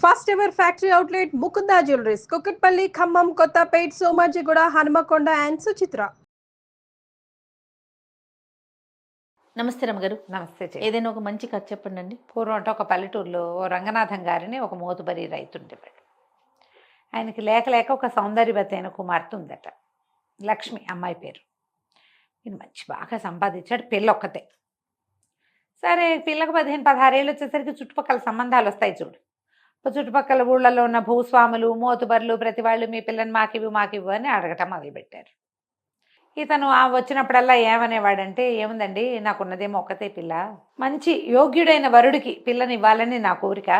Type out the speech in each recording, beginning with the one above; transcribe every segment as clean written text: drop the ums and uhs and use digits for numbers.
First ever factory outlet Mukunda jewellers Kukatpally, Khammam, Kothapet, Somajiguda, Hanamkonda and Suchitra. నమస్తే రమ్మగారు. నమస్తే చెయ్యి. ఏదైనా ఒక మంచి కథ చెప్పండి అండి. పూర్వం అంటే ఒక పల్లెటూరులో ఓ రంగనాథం గారిని ఒక మోతుబరి రైతు ఉండేవాడు. ఆయనకి లేక లేక ఒక సౌందర్యవతి అయిన కుమార్తె ఉందట, లక్ష్మి అమ్మాయి పేరు. ఈయన మంచి బాగా సంపాదించాడు, పిల్ల ఒక్కతే. సరే పిల్లకు 15-16 ఏళ్ళు వచ్చేసరికి చుట్టుపక్కల సంబంధాలు వస్తాయి చూడు. చుట్టుపక్కల ఊళ్ళలో ఉన్న భూస్వాములు, మోతుబర్లు ప్రతి వాళ్ళు మీ పిల్లని మాకివ్వు అని అడగటం మొదలుపెట్టారు. ఇతను వచ్చినప్పుడల్లా ఏమనేవాడంటే, ఏముందండి నాకున్నదేమో ఒక్కతే పిల్ల, మంచి యోగ్యుడైన వరుడికి పిల్లని ఇవ్వాలని నా కోరిక.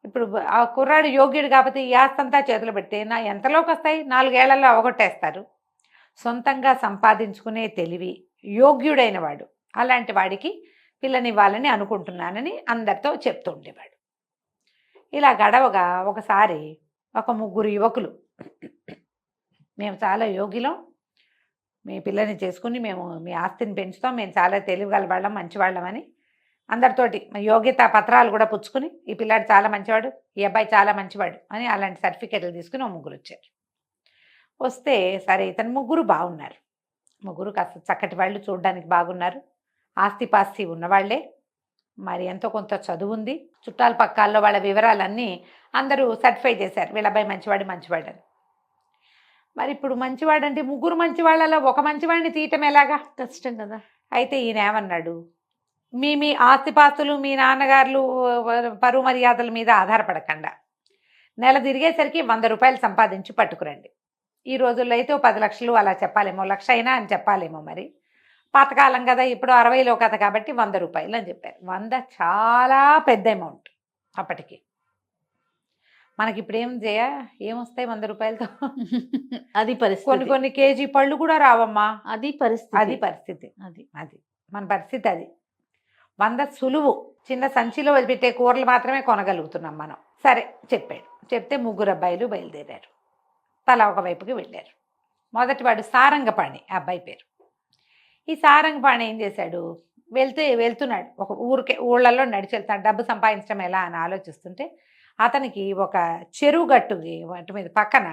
ఇప్పుడు ఆ కుర్రాడు యోగ్యుడు కాబట్టి ఈ ఆస్తంతా చేతులు పెడితే నా ఎంతలోకి వస్తాయి, 4 ఏళ్లలో అవగొట్టేస్తారు. సొంతంగా సంపాదించుకునే తెలివి, యోగ్యుడైన వాడు, అలాంటి వాడికి పిల్లనివ్వాలని అనుకుంటున్నానని అందరితో చెప్తూ ఉండేవాడు. ఇలా గడవగా ఒకసారి ఒక 3 యువకులు, మేము చాలా యోగ్యులం, మీ పిల్లని చేసుకుని మేము మీ ఆస్తిని పెంచుతాం, మేము చాలా తెలివిగల వాళ్ళం, మంచివాళ్ళం అని అందరితోటి యోగ్యతా పత్రాలు కూడా పుచ్చుకుని, ఈ పిల్లాడు చాలా మంచివాడు, ఈ అబ్బాయి చాలా మంచివాడు అని అలాంటి సర్టిఫికెట్లు తీసుకుని 3 వచ్చారు. వస్తే సరే ఇతను 3 బాగున్నారు, 3 కాస్త చక్కటి వాళ్ళు, చూడడానికి బాగున్నారు, ఆస్తిపాస్తి ఉన్నవాళ్లే, మరి ఎంతో కొంత చదువు ఉంది, చుట్టాల పక్కాల్లో వాళ్ళ వివరాలన్నీ అందరూ సర్టిఫై చేశారు, వీళ్ళ అబ్బాయి మంచివాడు అని. మరి ఇప్పుడు మంచివాడంటే 3 మంచివాళ్ళలో ఒక మంచివాడిని తీయటం ఎలాగా, కష్టం కదా. అయితే ఈయన ఏమన్నాడు, మీ ఆస్తిపాస్తులు, మీ నాన్నగారులు పరువు మర్యాదల మీద ఆధారపడకుండా నెల తిరిగేసరికి 100 రూపాయలు సంపాదించి పట్టుకురండి. ఈ రోజుల్లో అయితే 10 లక్షలు అలా చెప్పాలేమో, 1,00,000 అయినా అని చెప్పాలేమో, మరి పాతకాలం కదా, ఇప్పుడు 60లో కథ కాబట్టి 100 రూపాయలు అని చెప్పారు. 100 చాలా పెద్ద అమౌంట్ అప్పటికి. మనకి ఇప్పుడు ఏమొస్తాయి 100 రూపాయలతో? అది పరిస్థితి. కొన్ని కేజీ పళ్ళు కూడా రావమ్మా. అది పరిస్థితి. అది మన పరిస్థితి. అది 100 సులువు, చిన్న సంచిలో పెట్టే కూరలు మాత్రమే కొనగలుగుతున్నాం మనం. సరే చెప్పాడు. చెప్తే 3 అబ్బాయిలు బయలుదేరారు, తలా ఒకవైపుకి వెళ్ళారు. మొదటివాడు సారంగపాణి, ఆ అబ్బాయి పేరు. ఈ సారంగపాణి ఏం చేశాడు, వెళ్తున్నాడు ఒక ఊళ్ళల్లో నడిచి వెళ్తాడు, డబ్బు సంపాదించడం ఎలా అని ఆలోచిస్తుంటే అతనికి ఒక చెరువు గట్టుకి వాటి మీద పక్కన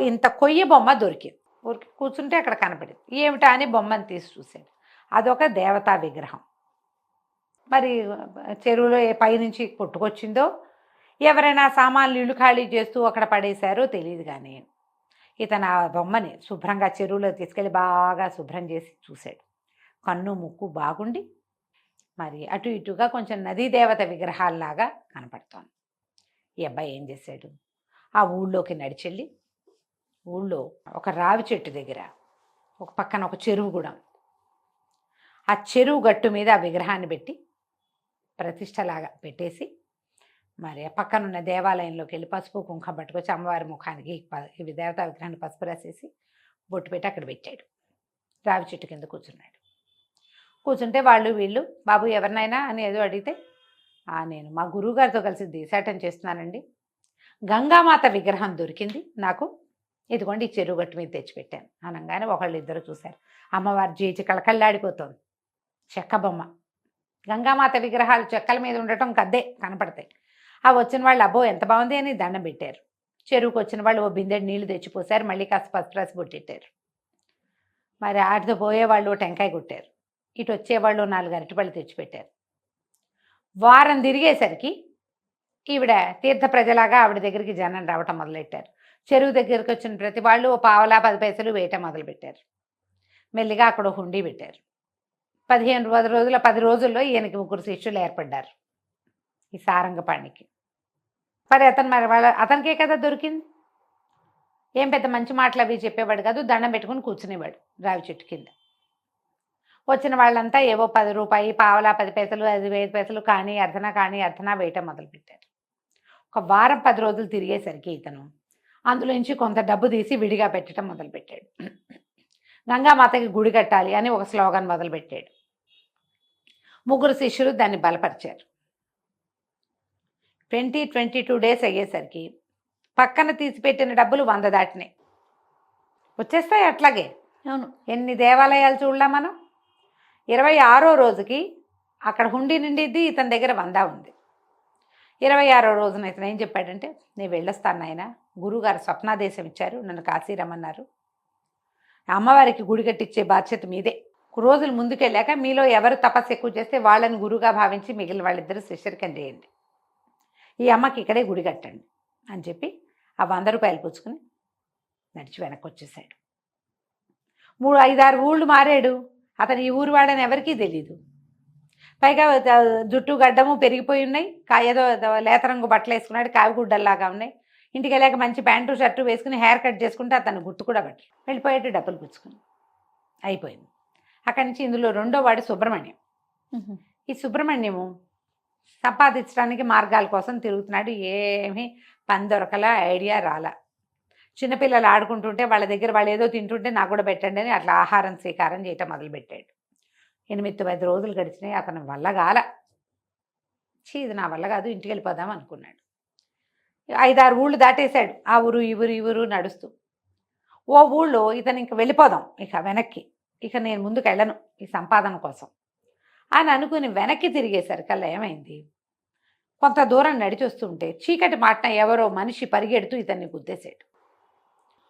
ఇంత కొయ్య బొమ్మ దొరికింది. ఊరికి కూర్చుంటే అక్కడ కనపడింది. ఏమిటా అని బొమ్మను తీసి చూశాడు. అదొక దేవతా విగ్రహం. మరి చెరువులో పైనుంచి కొట్టుకొచ్చిందో, ఎవరైనా సామాన్లు ఇల్లు ఖాళీ చేస్తూ అక్కడ పడేశారో తెలియదు, కానీ ఇతను ఆ బొమ్మని శుభ్రంగా చెరువులో తీసుకెళ్ళి బాగా శుభ్రం చేసి చూశాడు. కన్ను ముక్కు బాగుండి మరి అటు ఇటుగా కొంచెం నదీ దేవత విగ్రహాల్లాగా కనపడుతోంది. ఈ అబ్బాయి ఏం చేశాడు, ఆ ఊళ్ళోకి నడిచెళ్ళి, ఊళ్ళో ఒక రావి చెట్టు దగ్గర ఒక పక్కన ఒక చెరువు కూడా, ఆ చెరువు గట్టు మీద ఆ విగ్రహాన్ని పెట్టి ప్రతిష్టలాగా పెట్టేసి, మరి ఆ పక్కనున్న దేవాలయంలోకి వెళ్ళి పసుపు కుంకుమ పట్టుకొచ్చి అమ్మవారి ముఖానికి ఇవి దేవతా విగ్రహాన్ని పసుపు రాసేసి బొట్టు పెట్టి అక్కడ పెట్టాడు. రావి చెట్టు కింద కూర్చున్నాడు. కూర్చుంటే వాళ్ళు వీళ్ళు, బాబు ఎవరినైనా అని ఏదో అడిగితే, నేను మా గురువుగారితో కలిసి దేశాటం చేస్తున్నానండి, గంగామాత విగ్రహం దొరికింది నాకు, ఇదిగోండి ఈ చెరువు గట్టు మీద తెచ్చిపెట్టాను అనగానే ఒకళ్ళు ఇద్దరు చూశారు. అమ్మవారి జీచి కళకళలాడిపోతుంది, చెక్క బొమ్మ. గంగామాత విగ్రహాలు చెక్కల మీద ఉండటం కద్దే కనపడతాయి. ఆ వచ్చిన వాళ్ళు అబ్బో ఎంత బాగుంది అని దండం పెట్టారు. చెరువుకు వచ్చిన వాళ్ళు ఓ బిందెడు నీళ్లు తెచ్చిపోసారు, మళ్ళీ కాస్త పసుపు రాసి బొట్టెట్టారు. మరి ఆటితో పోయేవాళ్ళు టెంకాయ కొట్టారు, ఇటు వచ్చేవాళ్ళు 4 అరటిపళ్ళు తెచ్చిపెట్టారు. వారం తిరిగేసరికి ఈవిడ తీర్థ ప్రజలాగా ఆవిడ దగ్గరికి జనం రావటం మొదలెట్టారు. చెరువు దగ్గరికి వచ్చిన ప్రతి వాళ్ళు ఓ పావలా 10 పైసలు వేయటం మొదలుపెట్టారు. మెల్లిగా అక్కడ హుండీ పెట్టారు. 10 రోజుల్లో ఈయనకి 3 శిష్యులు ఏర్పడ్డారు, ఈ సారంగపాణికి. మరి అతనికే కదా దొరికింది, ఏం పెద్ద మంచి మాటలు అవి చెప్పేవాడు కాదు, దండం పెట్టుకుని కూర్చునేవాడు రావి చెట్టు కింద. వచ్చిన వాళ్ళంతా ఏవో 10 రూపాయి, పావలా 10 పైసలు, 5 పైసలు కానీ అర్ధనా వేయటం మొదలుపెట్టారు. ఒక వారం 10 రోజులు తిరిగేసరికి ఇతను అందులోంచి కొంత డబ్బు తీసి విడిగా పెట్టడం మొదలుపెట్టాడు. గంగామాతకి గుడి కట్టాలి అని ఒక స్లోగన్ మొదలుపెట్టాడు. 3 శిష్యులు దాన్ని బలపరిచారు. 22 డేస్ అయ్యేసరికి పక్కన తీసిపెట్టిన డబ్బులు 100 దాటినాయి. వచ్చేస్తాయి అట్లాగే. అవును, ఎన్ని దేవాలయాలు చూడలే మనం. 26వ రోజుకి అక్కడ హుండీ నిండిద్ది, ఇతని దగ్గర 100 ఉంది. 26వ రోజున ఇతను ఏం చెప్పాడంటే, నేను వెళ్ళొస్తాను నాయన, గురువుగారు స్వప్నాదేశం ఇచ్చారు, నన్ను కాశీ రమ్మన్నారు, అమ్మవారికి గుడి కట్టించే బాధ్యత మీదే. రోజులు ముందుకెళ్ళాక మీలో ఎవరు తపస్సు ఎక్కువ చేస్తే వాళ్ళని గురువుగా భావించి మిగిలిన వాళ్ళిద్దరూ శిష్యరికం చేయండి, ఈ అమ్మకి ఇక్కడే గుడి కట్టండి అని చెప్పి ఆ 100 రూపాయలు పుచ్చుకుని నడిచి వెనక్కి వచ్చేసాడు. 5-6 ఊళ్ళు మారాడు. అతను ఈ ఊరు వాడని ఎవరికీ తెలీదు. పైగా జుట్టు గడ్డము పెరిగిపోయి ఉన్నాయి, ఏదో లేత రంగు బట్టలు వేసుకున్నాడు, కావిగుడ్డల్లాగా ఉన్నాయి. ఇంటికి వెళ్ళాక మంచి ప్యాంటు షర్టు వేసుకుని హెయిర్ కట్ చేసుకుంటే అతను గుర్తు కూడా పట్టి వెళ్ళిపోయాడు, డబ్బులు పుచ్చుకుని. అయిపోయింది. అక్కడి నుంచి ఇందులో రెండో వాడు సుబ్రహ్మణ్యం. ఈ సుబ్రహ్మణ్యము సంపాదించడానికి మార్గాల కోసం తిరుగుతున్నాడు. ఏమీ పని దొరకలా, ఐడియా రాలా. చిన్నపిల్లలు ఆడుకుంటుంటే వాళ్ళ దగ్గర వాళ్ళు ఏదో తింటుంటే నాకు కూడా పెట్టండి అని అట్లా ఆహారం స్వీకారం చేయటం మొదలుపెట్టాడు. 8-10 రోజులు గడిచినాయి. అతని వల్ల కాల. ఇది నా వల్ల కాదు, ఇంటికి వెళ్ళిపోదాం అనుకున్నాడు. 5-6 ఊళ్ళు దాటేశాడు. ఆ ఊరు ఈ ఊరు ఈ ఊరు నడుస్తూ ఓ ఊళ్ళో ఇతను ఇంక వెళ్ళిపోదాం ఇక వెనక్కి, ఇక నేను ముందుకు వెళ్ళను ఈ సంపాదన కోసం అని అనుకుని వెనక్కి తిరిగేసరికల్లా ఏమైంది, కొంత దూరం నడిచి వస్తుంటే చీకటి మాటన ఎవరో మనిషి పరిగెడుతూ ఇతన్ని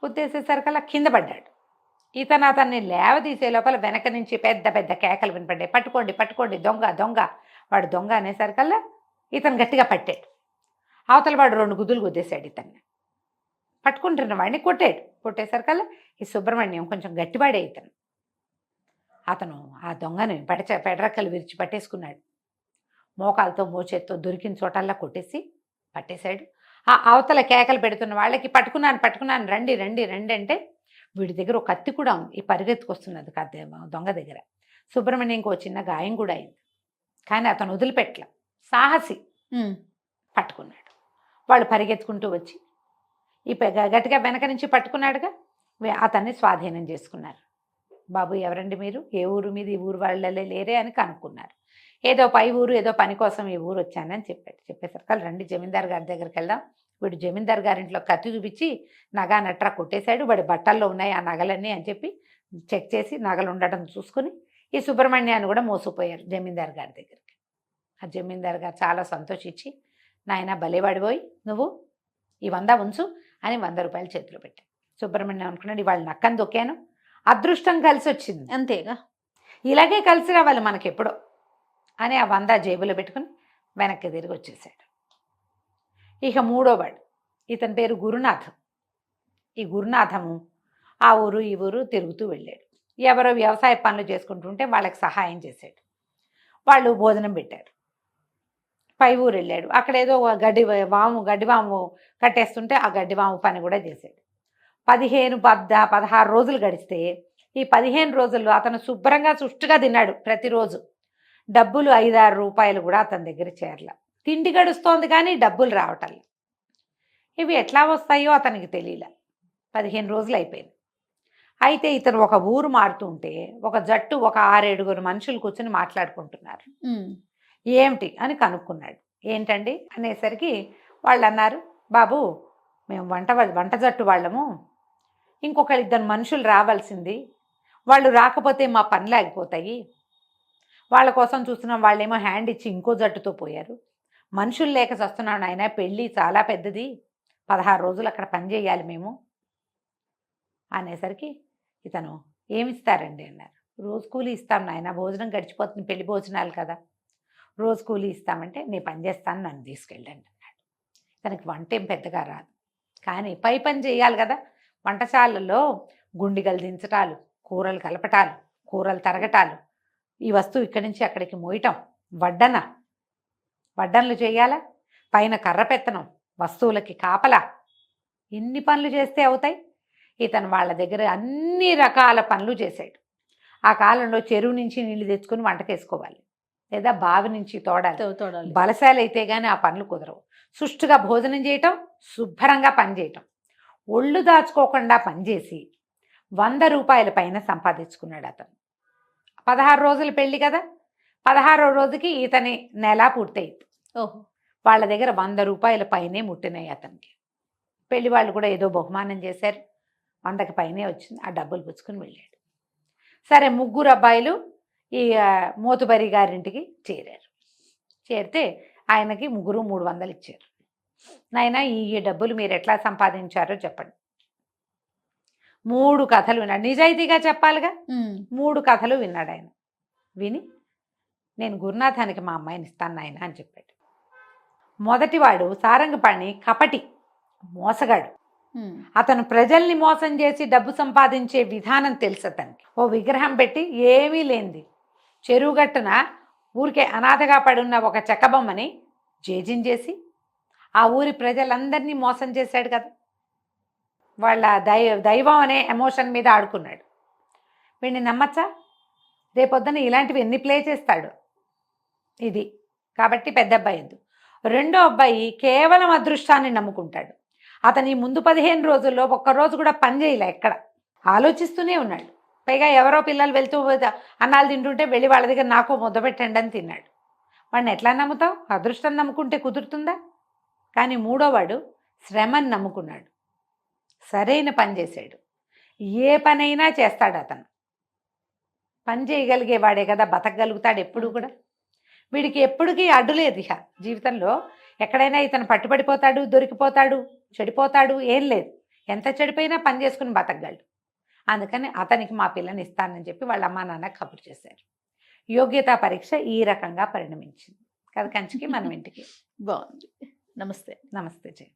గుద్దేసేసరికల్లా కింద పడ్డాడు. ఇతను అతన్ని లేవదీసే లోపల వెనక నుంచి పెద్ద పెద్ద కేకలు వినపడ్డాయి, పట్టుకోండి పట్టుకోండి, దొంగ దొంగ. వాడు దొంగ అనేసరికల్లా ఇతను గట్టిగా పట్టాడు. అవతల వాడు 2 గుద్దులు గుద్దేశాడు ఇతన్ని. పట్టుకుంటున్న వాడిని కొట్టేసరికల్లా ఈ సుబ్రహ్మణ్యం కొంచెం గట్టివాడే ఇతను. అతను ఆ దొంగని పెడరక్కలు విరిచి పట్టేసుకున్నాడు. మోకాలతో మోచేత్తో దొరికిన చోటల్లా పట్టేశాడు. ఆ అవతల కేకలు పెడుతున్న వాళ్ళకి పట్టుకున్నాను రండి రండి రండి అంటే వీడి దగ్గర ఒక కత్తి కూడా ఉంది. ఈ పరిగెత్తుకొస్తున్నది కత్తి దొంగ దగ్గర. సుబ్రహ్మణ్యంకి ఒక చిన్న గాయం కూడా అయింది. కానీ అతను వదిలిపెట్టల, సాహసి. పట్టుకున్నాడు. వాళ్ళు పరిగెత్తుకుంటూ వచ్చి ఈ గట్టిగా వెనక నుంచి పట్టుకున్నాడుగా, అతన్ని స్వాధీనం చేసుకున్నారు. బాబు ఎవరండి మీరు, ఏ ఊరు మీద, ఈ ఊరు వాళ్ళే లేరే అని కనుక్కున్నారు. ఏదో పై ఊరు, ఏదో పని కోసం ఈ ఊరు వచ్చానని చెప్పేసరికి రండి జమీందార్ గారి దగ్గరికి వెళ్దాం. వీడు జమీందార్ గారింట్లో కత్తి చూపించి నగా నట్రా కొట్టేశాడు, వాడి బట్టల్లో ఉన్నాయి ఆ నగలన్నీ అని చెప్పి చెక్ చేసి నగలు ఉండటం చూసుకుని ఈ సుబ్రహ్మణ్యాన్ని కూడా మోసుకుపోయారు జమీందార్ గారి దగ్గరికి. ఆ జమీందార్ గారు చాలా సంతోషించి, నాయన భలేవాడిపోయి నువ్వు ఈ 100 ఉంచు అని 100 రూపాయలు చేతిలో పెట్టాడు. సుబ్రహ్మణ్యం అనుకున్నాడు, ఇవాళ నక్కని దొక్కాను, అదృష్టం కలిసి వచ్చింది, అంతేగా, ఇలాగే కలిసి రావాలి మనకెప్పుడో అని ఆ 100 జేబులో పెట్టుకుని వెనక్కి తిరిగి వచ్చేసాడు. ఇక మూడోవాడు, ఇతని పేరు గురునాథం. ఈ గురునాథము ఆ ఊరు ఈ ఊరు తిరుగుతూ వెళ్ళాడు. ఎవరో వ్యవసాయ పనులు చేసుకుంటుంటే వాళ్ళకి సహాయం చేశాడు. వాళ్ళు భోజనం పెట్టారు. పై ఊరు వెళ్ళాడు. అక్కడ ఏదో గడ్డివాము కట్టేస్తుంటే ఆ గడ్డివాము పని కూడా చేశాడు. 16 రోజులు గడిస్తే ఈ 15 రోజుల్లో అతను శుభ్రంగా సుష్టుగా తిన్నాడు ప్రతిరోజు. డబ్బులు 5-6 రూపాయలు కూడా అతని దగ్గర చేరల. తిండి గడుస్తోంది కానీ డబ్బులు రావటంలా. ఇవి ఎట్లా వస్తాయో అతనికి తెలియలే. 15 రోజులు అయిపోయింది. అయితే ఇతను ఒక ఊరు మారుతుంటే ఒక జట్టు ఒక 6-7 మనుషులు కూర్చొని మాట్లాడుకుంటున్నారు. ఏమిటి అని కనుక్కున్నాడు. ఏంటండి అనేసరికి వాళ్ళు అన్నారు, బాబు మేము వంట జట్టు వాళ్ళము, ఇంకొక 2 మనుషులు రావాల్సింది, వాళ్ళు రాకపోతే మా పనులు ఆగిపోతాయి, వాళ్ళ కోసం చూస్తున్నాం, వాళ్ళేమో హ్యాండ్ ఇచ్చి ఇంకో జట్టుతో పోయారు, మనుషులు లేక చస్తున్నాను ఆయన, పెళ్ళి చాలా పెద్దది, 16 రోజులు అక్కడ పని చేయాలి మేము అనేసరికి ఇతను ఏమిస్తారండి అన్నారు. రోజు కూలీ ఇస్తాం నాయన, భోజనం గడిచిపోతుంది, పెళ్లి భోజనాలు కదా, రోజు కూలీ ఇస్తామంటే నీ పని చేస్తాను, నన్ను తీసుకెళ్ళండి అన్నాడు. తనకి వంట ఏం పెద్దగా రాదు, కానీ పై పని చేయాలి కదా. వంటశాలలో గుండిగలు దించటాలు, కూరలు కలపటాలు, కూరలు తరగటాలు, ఈ వస్తువు ఇక్కడి నుంచి అక్కడికి మోయటం, వడ్డనలు చేయాలా, పైన కర్ర పెత్తనం, వస్తువులకి కాపలా, ఎన్ని పనులు చేస్తే అవుతాయి. ఇతను వాళ్ళ దగ్గర అన్ని రకాల పనులు చేశాడు. ఆ కాలంలో చెరువు నుంచి నీళ్లు తెచ్చుకొని వంటకేసుకోవాలి, లేదా బావి నుంచి తోడాలి. బలశాలు అయితే కానీ ఆ పనులు కుదరవు. సుష్టుగా భోజనం చేయటం, శుభ్రంగా పనిచేయటం, ఒళ్ళు దాచుకోకుండా పనిచేసి 100 రూపాయల పైన సంపాదించుకున్నాడు అతను. 16 రోజులు పెళ్ళి కదా, 16వ రోజుకి ఇతని నెల పూర్తయింది. వాళ్ళ దగ్గర 100 రూపాయల పైనే ముట్టినాయి అతనికి. పెళ్లి వాళ్ళు కూడా ఏదో బహుమానం చేశారు, 100కి పైనే వచ్చింది. ఆ డబ్బులు పుచ్చుకుని వెళ్ళాడు. సరే, 3 అబ్బాయిలు ఈ మోతుబరి గారింటికి చేరారు. చేరితే ఆయనకి ముగ్గురు 300 ఇచ్చారు. నాయన ఈ డబ్బులు మీరు ఎట్లా సంపాదించారో చెప్పండి. 3 కథలు విన్నాడు. నిజాయితీగా చెప్పాలిగా. 3 కథలు విన్నాడు ఆయన. విని నేను గురునాథానికి మా అమ్మాయిని ఇస్తాను నాయన అని చెప్పాడు. మొదటివాడు సారంగపాణి కపటి, మోసగాడు. అతను ప్రజల్ని మోసం చేసి డబ్బు సంపాదించే విధానం తెలుసు అతనికి. ఓ విగ్రహం పెట్టి ఏమీ లేనిది చెరువుగట్టున ఊరికే అనాథగా పడున్న ఒక చెక్కబొమ్మని జేజించేసి ఆ ఊరి ప్రజలందరినీ మోసం చేశాడు కదా. వాళ్ళ దైవం అనే ఎమోషన్ మీద ఆడుకున్నాడు. వీడిని నమ్మచ్చా? రేపొద్దున ఇలాంటివి ఎన్ని ప్లే చేస్తాడు. ఇది కాబట్టి పెద్ద అబ్బాయి వద్దు. రెండో అబ్బాయి కేవలం అదృష్టాన్ని నమ్ముకుంటాడు. అతని ముందు 15 రోజుల్లో ఒక్కరోజు కూడా పని చేయలే, ఎక్కడ ఆలోచిస్తూనే ఉన్నాడు. పైగా ఎవరో పిల్లలు వెళ్తూ అన్నాలు తింటుంటే వెళ్ళి వాళ్ళ దగ్గర నాకు ముద్ద పెట్టండి అని తిన్నాడు. వాడిని ఎట్లా నమ్ముతావు? అదృష్టం నమ్ముకుంటే కుదురుతుందా? కానీ మూడోవాడు శ్రమని నమ్ముకున్నాడు. సరైన పని చేశాడు. ఏ పనైనా చేస్తాడు అతను. పని చేయగలిగేవాడే కదా బతకగలుగుతాడు ఎప్పుడు కూడా. వీడికి ఎప్పటికీ అడ్డు లేదు ఇక జీవితంలో. ఎక్కడైనా ఇతను పట్టుబడిపోతాడు, దొరికిపోతాడు, చెడిపోతాడు, ఏం లేదు. ఎంత చెడిపోయినా పని చేసుకుని బతకగలడు. అందుకని అతనికి మా పిల్లని ఇస్తానని చెప్పి వాళ్ళ అమ్మా నాన్న కబురు చేశారు. యోగ్యతా పరీక్ష ఈ రకంగా పరిణమించింది. కదా కంచికి మనం ఇంటికి. బాగుంది. నమస్తే. నమస్తే జయ.